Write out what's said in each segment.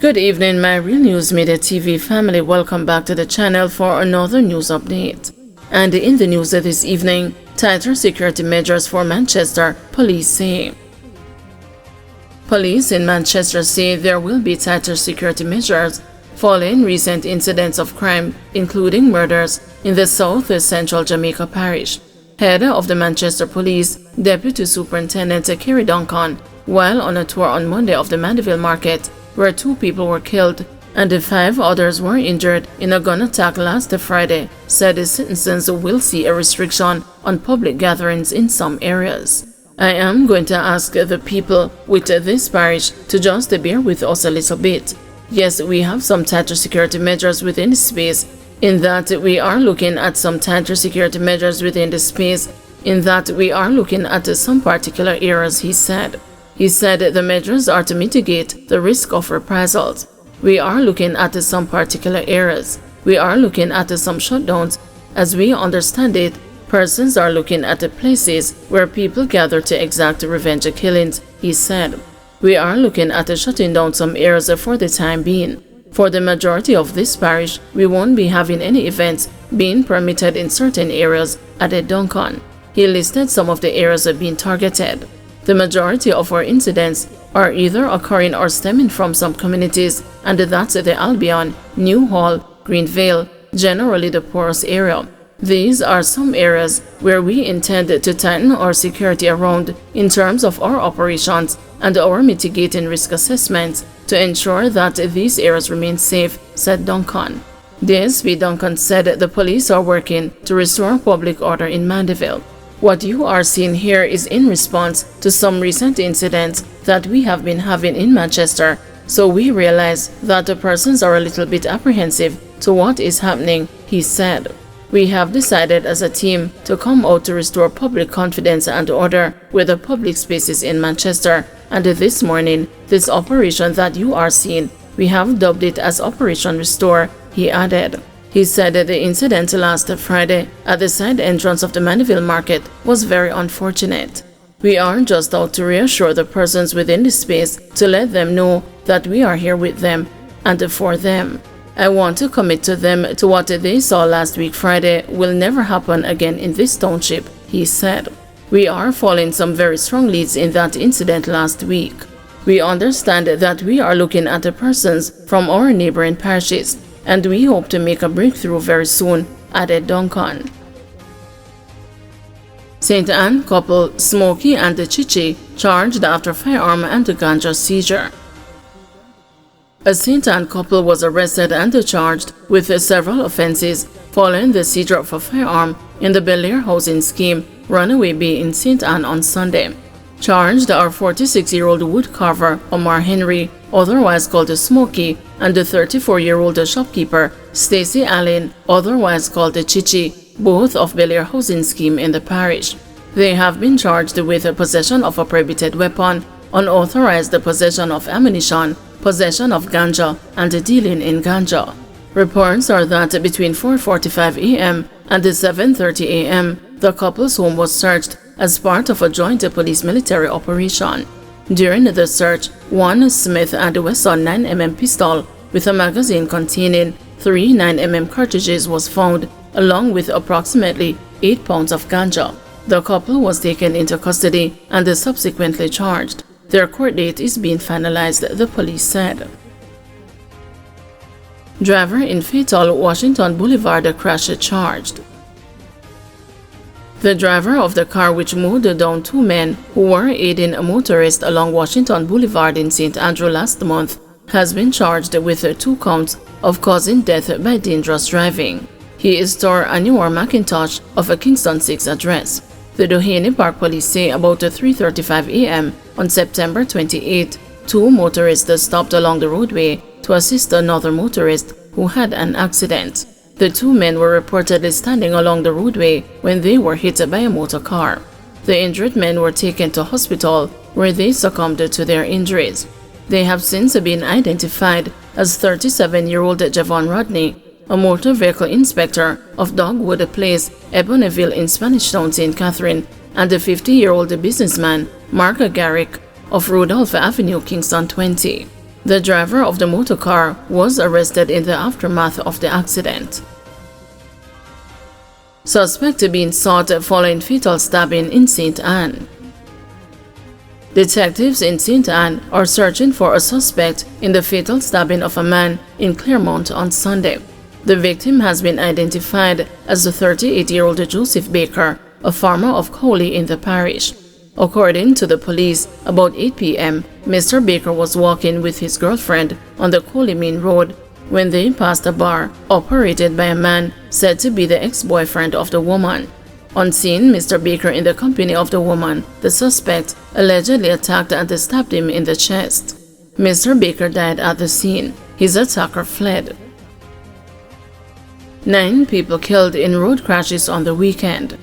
Good evening, my Real News Media TV family. Welcome back to the channel for another news update. And in the news this evening, tighter security measures for Manchester, police say. Police in Manchester say there will be tighter security measures following recent incidents of crime, including murders, in the south-central Jamaica parish. Head of the Manchester Police, Deputy Superintendent Kerry Duncan, while on a tour on Monday of the Mandeville Market, where 2 people were killed and 5 others were injured in a gun attack last Friday, said the citizens will see a restriction on public gatherings in some areas. I am going to ask the people with this parish to just bear with us a little bit. Yes, we have some tighter security measures within the space, in that we are looking at some tighter security measures within the space, in that we are looking at some particular areas, he said. He said the measures are to mitigate the risk of reprisals. We are looking at some particular areas. We are looking at some shutdowns. As we understand it, persons are looking at the places where people gather to exact revenge killings, he said. We are looking at shutting down some areas for the time being. For the majority of this parish, we won't be having any events being permitted in certain areas, added Duncan. He listed some of the areas being targeted. The majority of our incidents are either occurring or stemming from some communities, and that's the Albion, New Hall, Greenvale, generally the poorest area. These are some areas where we intend to tighten our security around in terms of our operations and our mitigating risk assessments to ensure that these areas remain safe, said Duncan. DSP Duncan said the police are working to restore public order in Mandeville. What you are seeing here is in response to some recent incidents that we have been having in Manchester, so we realize that the persons are a little bit apprehensive to what is happening, he said. We have decided as a team to come out to restore public confidence and order with the public spaces in Manchester, and this morning, this operation that you are seeing, we have dubbed it as Operation Restore, he added. He said that the incident last Friday at the side entrance of the Mandeville Market was very unfortunate. We are just out to reassure the persons within the space to let them know that we are here with them and for them. I want to commit to them to what they saw last week Friday will never happen again in this township, he said. We are following some very strong leads in that incident last week. We understand that we are looking at the persons from our neighboring parishes, and we hope to make a breakthrough very soon, added Duncan. St. Anne couple Smokey and Chichi charged after firearm and ganja seizure. A St. Anne couple was arrested and charged with several offenses following the seizure of a firearm in the Bel Air housing scheme, Runaway Bay in St. Anne on Sunday. Charged are 46-year-old woodcarver Omar Henry, otherwise called Smokey, and the 34-year-old shopkeeper Stacy Allen, otherwise called Chichi, both of Bel Air housing scheme in the parish. They have been charged with possession of a prohibited weapon, unauthorized possession of ammunition, possession of ganja, and dealing in ganja. Reports are that between 4:45 a.m. and 7:30 a.m., the couple's home was searched as part of a joint police-military operation. During the search, one Smith & Wesson 9mm pistol with a magazine containing 3 9mm cartridges was found, along with approximately 8 pounds of ganja. The couple was taken into custody and subsequently charged. Their court date is being finalized, the police said. Driver in fatal Washington Boulevard crash charged. The driver of the car which mowed down 2 men who were aiding a motorist along Washington Boulevard in St. Andrew last month has been charged with 2 counts of causing death by dangerous driving. He is Tor Anwar McIntosh of a Kingston 6 address. The Doheny Park police say about 3:35 a.m. on September 28, 2 motorists stopped along the roadway to assist another motorist who had an accident. The 2 men were reportedly standing along the roadway when they were hit by a motor car. The injured men were taken to hospital where they succumbed to their injuries. They have since been identified as 37-year-old Javon Rodney, a motor vehicle inspector of Dogwood Place, Ebonyville in Spanish Town, St. Catherine, and the 50-year-old businessman Mark Garrick of Rudolph Avenue, Kingston 20. The driver of the motor car was arrested in the aftermath of the accident. Suspect being sought following fatal stabbing in St. Anne. Detectives in St. Anne are searching for a suspect in the fatal stabbing of a man in Claremont on Sunday. The victim has been identified as the 38-year-old Joseph Baker, a farmer of Coley in the parish. According to the police, about 8 p.m., Mr. Baker was walking with his girlfriend on the Coley Main Road when they passed a bar operated by a man said to be the ex-boyfriend of the woman. On seeing Mr. Baker in the company of the woman, the suspect allegedly attacked and stabbed him in the chest. Mr. Baker died at the scene. His attacker fled. 9 people killed in road crashes on the weekend.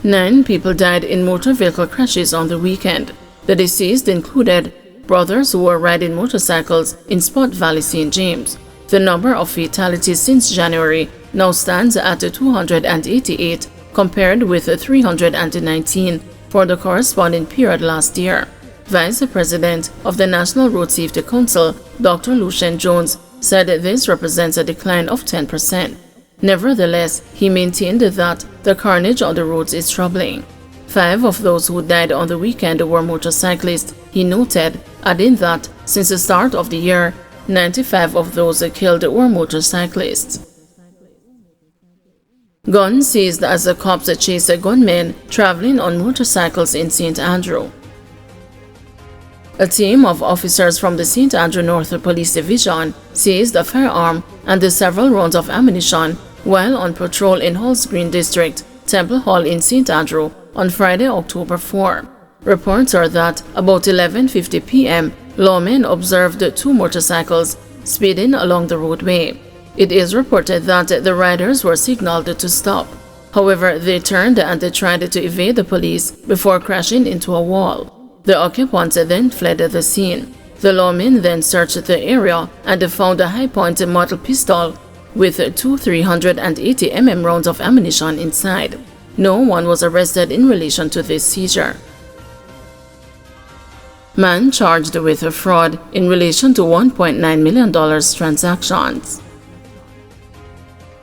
9 people died in motor vehicle crashes on the weekend. The deceased included brothers who were riding motorcycles in Spot Valley, St. James. The number of fatalities since January now stands at 288 compared with 319 for the corresponding period last year. Vice President of the National Road Safety Council, Dr. Lucien Jones, said this represents a decline of 10%. Nevertheless, he maintained that the carnage on the roads is troubling. 5 of those who died on the weekend were motorcyclists, he noted, adding that since the start of the year, 95 of those killed were motorcyclists. Gun seized as the cops chase a gunman traveling on motorcycles in St. Andrew. A team of officers from the St. Andrew North Police Division seized a firearm and several rounds of ammunition while on patrol in Halls Green District, Temple Hall in St. Andrew on Friday, October 4. Reports are that about 11:50 p.m., lawmen observed 2 motorcycles speeding along the roadway. It is reported that the riders were signaled to stop. However, they turned and tried to evade the police before crashing into a wall. The occupants then fled the scene. The lawmen then searched the area and found a high-point model pistol with 2 380 mm rounds of ammunition inside. No one was arrested in relation to this seizure. Man charged with fraud in relation to $1.9 million transactions.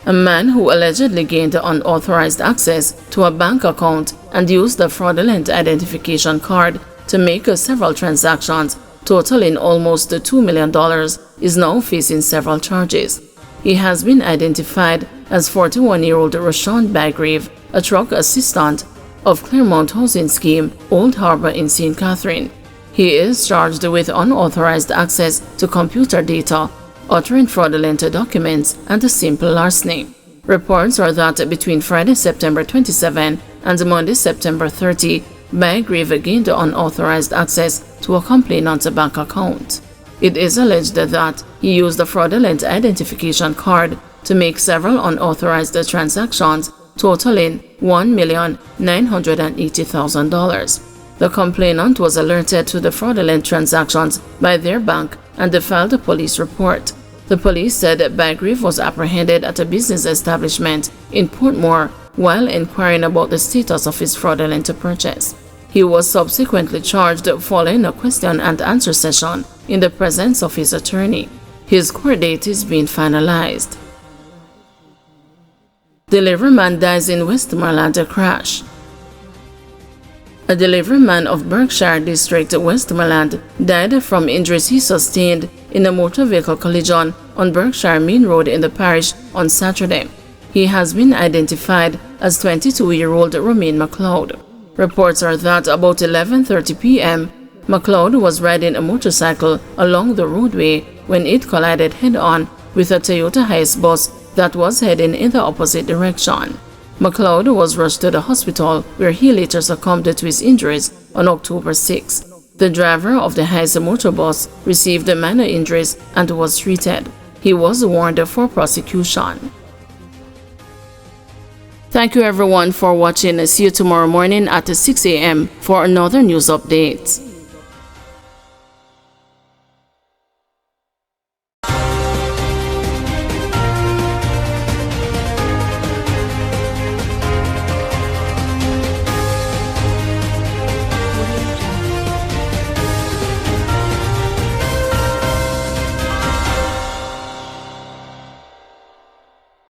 A man who allegedly gained unauthorized access to a bank account and used a fraudulent identification card to make several transactions totaling almost $2 million is now facing several charges. He has been identified as 41-year-old Rashawn Bagrave, a truck assistant of Claremont Housing Scheme, Old Harbor in St. Catherine. He is charged with unauthorized access to computer data, uttering fraudulent documents, and simple larceny. Reports are that between Friday, September 27 and Monday, September 30, Bagrave gained unauthorized access to a complainant's bank account. It is alleged that he used a fraudulent identification card to make several unauthorized transactions totaling $1,980,000. The complainant was alerted to the fraudulent transactions by their bank and filed a police report. The police said Bagrave was apprehended at a business establishment in Portmore while inquiring about the status of his fraudulent purchase. He was subsequently charged following a question and answer session in the presence of his attorney. His court date is being finalized. Delivery man dies in West Marland crash. A delivery man of Berkshire District, West Marland, died from injuries he sustained in a motor vehicle collision on Berkshire Main Road in the parish on Saturday. He has been identified as 22-year-old Romaine McLeod. Reports are that about 11:30 p.m., McLeod was riding a motorcycle along the roadway when it collided head-on with a Toyota Hiace bus that was heading in the opposite direction. McLeod was rushed to the hospital where he later succumbed to his injuries on October 6. The driver of the Hiace motor bus received minor injuries and was treated. He was warned for prosecution. Thank you everyone for watching. See you tomorrow morning at 6 a.m. for another news update.